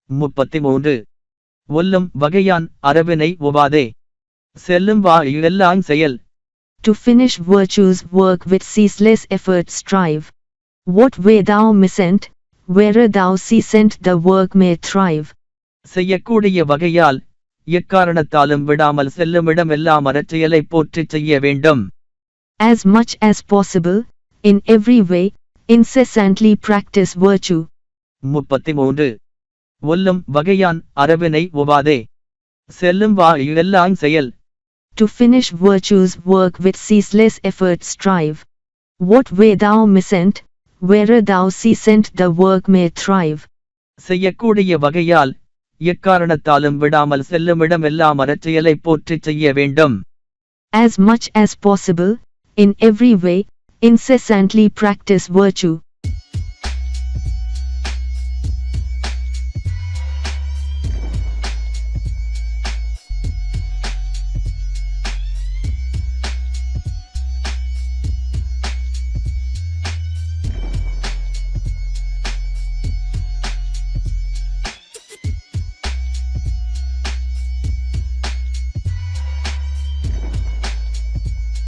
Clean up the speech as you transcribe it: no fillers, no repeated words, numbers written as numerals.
33 ஒல்லும் வகையான் அரவினை ஒவாதே செல்லும் எல்லாம் செயல். To finish virtues work with ceaseless effort strive. What way thou missent, where'er thou seest the work may thrive. செய்யக்கூடிய வகையால் எக்காரணத்தாலும் விடாமல் செல்லுமிடமெல்லாம் அறச்செயலை போற்றிச் செய்ய வேண்டும். As much as possible, in every way, incessantly practice virtue. 33 ஒல்லும் வகையான் அரவினை ஒவாதே செல்லும் எல்லாம் செயல். To finish virtues work with ceaseless effort strive. What way thou missent, where'er thou seest the work may thrive. செய்யக்கூடிய வகையால் எக்காரணத்தாலும் விடாமல் செல்லுமிடமெல்லாம் அறச்செயலை போற்றிச் செய்ய வேண்டும். As much as possible, in every way, incessantly practice virtue.